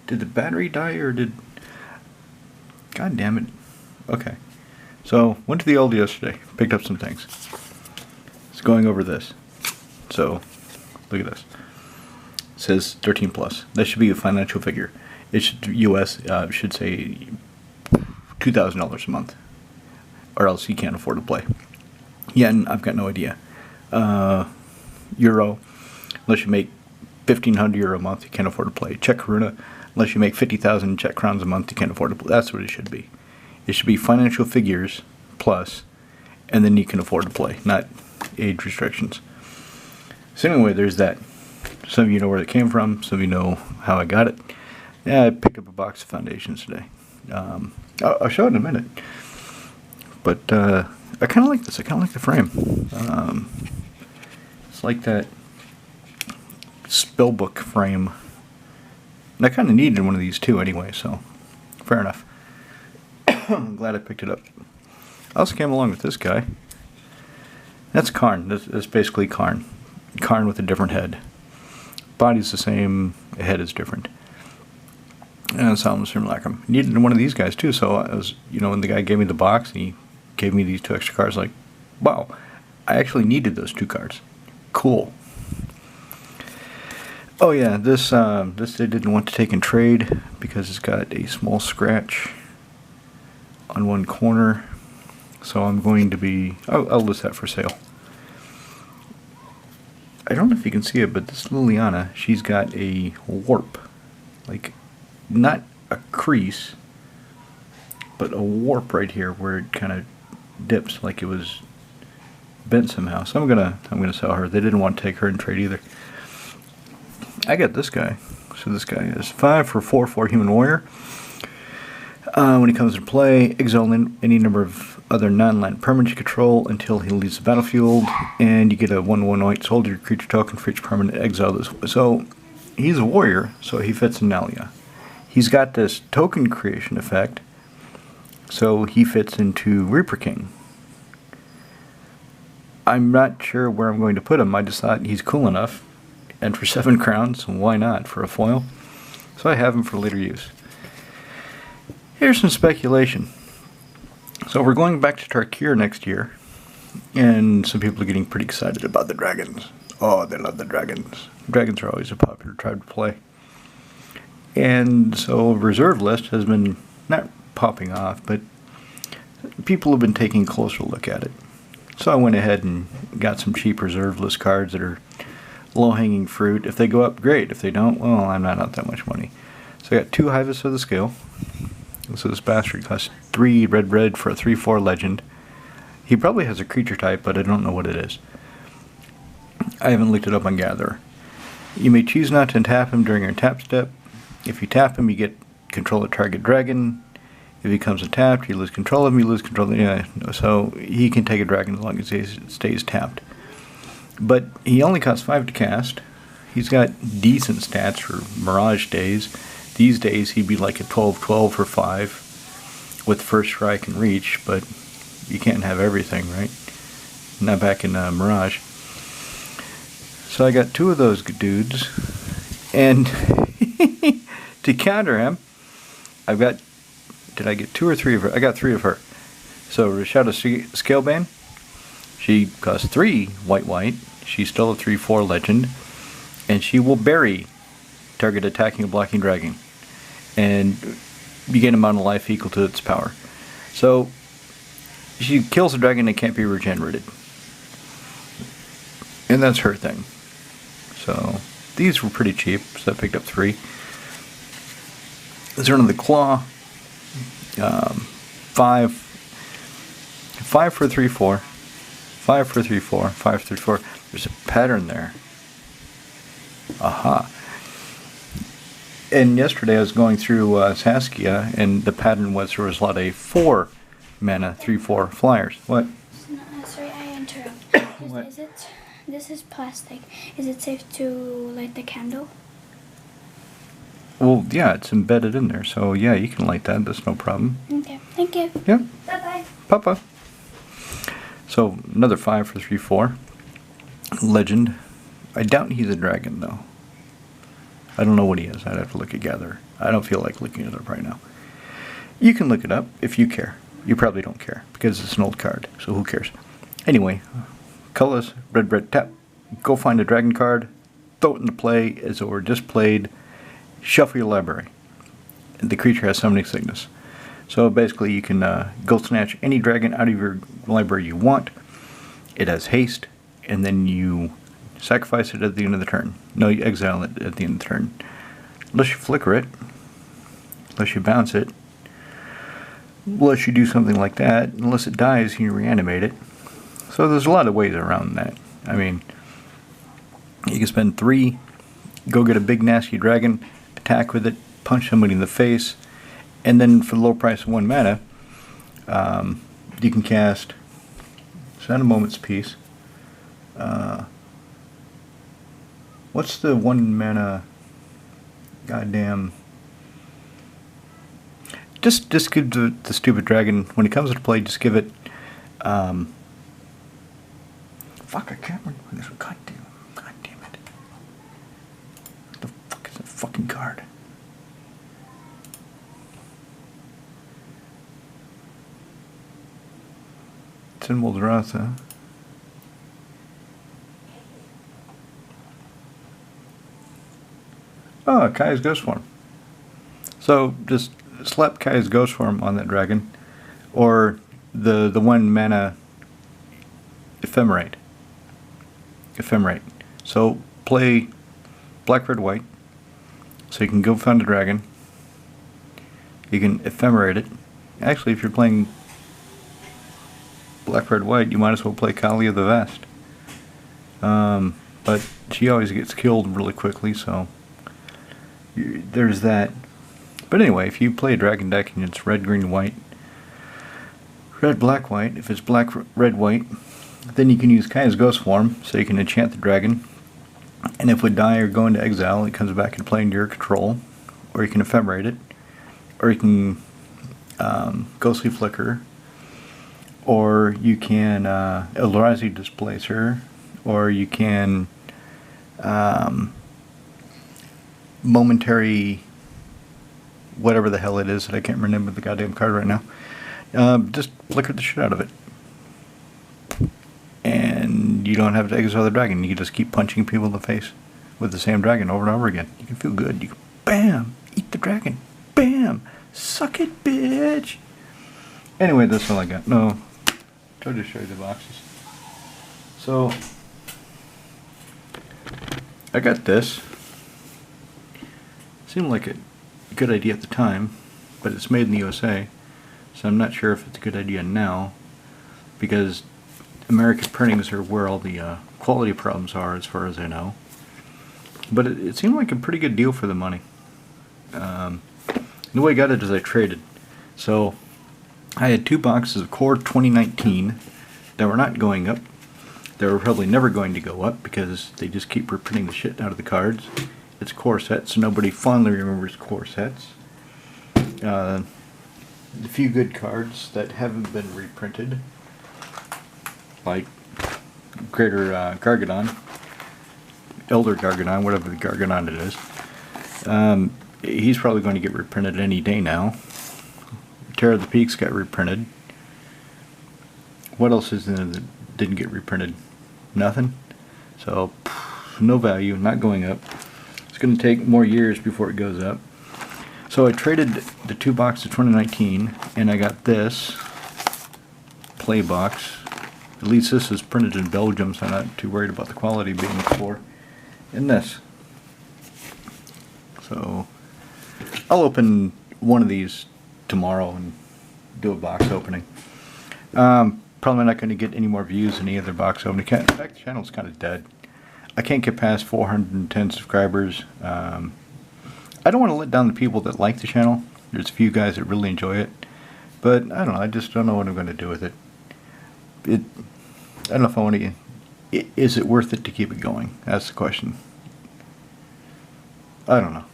Did the battery die or did... God damn it. Okay. So, went to the Aldi yesterday. Picked up some things. It's going over this. So, look at this. It says 13 plus. That should be a financial figure. It should, US, should say $2,000 a month. Or else you can't afford to play. Yen, I've got no idea. Euro, unless you make 1,500 euro a month, you can't afford to play. Czech koruna, unless you make 50,000 Czech crowns a month, you can't afford to play. That's what it should be. It should be financial figures plus, and then you can afford to play, not age restrictions. So anyway, there's that. Some of you know where it came from. Some of you know how I got it. Yeah, I picked up a box of foundations today. I'll show it in a minute. But I kind of like this. I kind of like the frame. It's like that spellbook frame. And I kind of needed one of these too anyway, so fair enough. I'm glad I picked it up. I also came along with this guy. That's Karn. That's basically Karn. Karn with a different head. Body's the same, the head is different. And it sounds like him. Needed one of these guys too, so I was, when the guy gave me the box and he gave me these 2 extra cards, like, wow, I actually needed those 2 cards. Cool. Oh yeah, this they didn't want to take in trade because it's got a small scratch on one corner. So I'm going to be, I'll list that for sale. I don't know if you can see it, but this Liliana, she's got a warp. Like, not a crease, but a warp right here where it kind of dips like it was bent somehow. So I'm gonna sell her. They didn't want to take her in trade either. I got this guy. So this guy is 5 for 4/4 human warrior. When he comes to play, exile any number of other non-land permanents you control until he leaves the battlefield, and you get a 1/1 white soldier creature token for each permanent exile this way. So he's a warrior, so he fits in Nalia. He's got this token creation effect, so he fits into Reaper King. I'm not sure where I'm going to put him. I just thought he's cool enough, and for 7 crowns, why not for a foil? So I have him for later use. Here's some speculation. So we're going back to Tarkir next year, and some people are getting pretty excited about the dragons. Oh, they love the dragons. Dragons are always a popular tribe to play. And so reserve list has been not popping off, but people have been taking a closer look at it. So I went ahead and got some cheap reserve list cards that are low-hanging fruit. If they go up, great. If they don't, well, I'm not out that much money. So I got 2 Hivus of the Scale. So this bastard costs 3 red for a 3/4 legend. He probably has a creature type, but I don't know what it is. I haven't looked it up on Gatherer. You may choose not to tap him during your tap step. If you tap him, you get control of target dragon. If he comes untapped, you lose control of him, you lose control of him. Yeah, so he can take a dragon as long as he stays tapped. But he only costs 5 to cast. He's got decent stats for Mirage days. These days he'd be like a 12/12 for 5 with first strike and reach, but you can't have everything, right? Not back in Mirage. So I got 2 of those dudes, and to counter him, I've got, did I get 2 or 3 of her? I got 3 of her. So Rashada Scalebane, she costs 3 white. She's still a 3/4 legend, and she will bury target attacking or blocking dragon, and you get an amount of life equal to its power. So she kills a dragon and can't be regenerated, and that's her thing. So these were pretty cheap, so I picked up 3. Zerna the Claw, 5 for 3/4, 5 for 3/4, 5 for 3/4. There's a pattern there. Aha. And yesterday I was going through Saskia, and the pattern was there was a lot of 4 mana 3/4 flyers. What? Sorry, I interrupt. What? This is plastic. Is it safe to light the candle? Well, yeah, it's embedded in there, so yeah, you can light that. That's no problem. Okay, thank you. Yeah. Bye-bye. Papa. So another 5 for 3/4. Legend. I doubt he's a dragon though. I don't know what he is. I'd have to look at Gather. I don't feel like looking it up right now. You can look it up if you care. You probably don't care because it's an old card, so who cares? Anyway, colorless, red, tap. Go find a dragon card, throw it into play as though it were just played, shuffle your library. The creature has summoning sickness. So basically you can go snatch any dragon out of your library you want. It has haste, and then you sacrifice it at the end of the turn. No, you exile it at the end of the turn. Unless you flicker it, unless you bounce it, unless you do something like that, unless it dies, you reanimate it. So there's a lot of ways around that. I mean, you can spend 3, go get a big nasty dragon, attack with it, punch somebody in the face, and then for the low price of 1 mana, you can cast Sound of Moment's Peace. What's the 1 mana goddamn... Just give the stupid dragon, when it comes into play, just give it, fuck, I can't remember this. God damn it. What the fuck is that fucking card? It's in Moldaratha. Oh, Kaya's Ghost Form. So, just slap Kaya's Ghost Form on that dragon, or the 1 mana Ephemerate. So play black, red, white. So you can go find a dragon. You can Ephemerate it. Actually, if you're playing black, red, white, you might as well play Kali of the Vast. But she always gets killed really quickly, so there's that. But anyway, if you play a dragon deck and it's red, green, white, red, black, white, if it's black, red, white, then you can use Kaya's Ghost Form, so you can enchant the dragon, and if it would die or go into exile, it comes back and play into your control, or you can Ephemerate it, or you can Ghostly Flicker, or you can Eldrazi Displacer, or you can Momentary whatever the hell it is that I can't remember the goddamn card right now. Just flicker the shit out of it. And you don't have to exile the dragon. You can just keep punching people in the face with the same dragon over and over again. You can feel good. You can, bam, eat the dragon. Bam, suck it, bitch. Anyway, that's all I got. No, try to show you the boxes. So, I got this. Seemed like a good idea at the time, but it's made in the USA, so I'm not sure if it's a good idea now, because American printings are where all the quality problems are, as far as I know. But it seemed like a pretty good deal for the money. The way I got it is I traded. So I had 2 boxes of Core 2019 that were not going up. They were probably never going to go up because they just keep reprinting the shit out of the cards. It's core sets, so nobody fondly remembers core sets. The few good cards that haven't been reprinted, like Greater Gargadon, Elder Gargadon, whatever the Gargadon it is. He's probably going to get reprinted any day now. Terror of the Peaks got reprinted. What else is in there that didn't get reprinted? Nothing. So, no value, not going up. It's going to take more years before it goes up. So I traded the 2 boxes of 2019, and I got this play box. At least this is printed in Belgium, so I'm not too worried about the quality being poor. And this. So I'll open one of these tomorrow and do a box opening. Probably not going to get any more views than any other box opening. In fact, the channel's kind of dead. I can't get past 410 subscribers. I don't want to let down the people that like the channel. There's a few guys that really enjoy it. But, I don't know, I just don't know what I'm going to do with it. I don't know if I want to... Is it worth it to keep it going? That's the question. I don't know.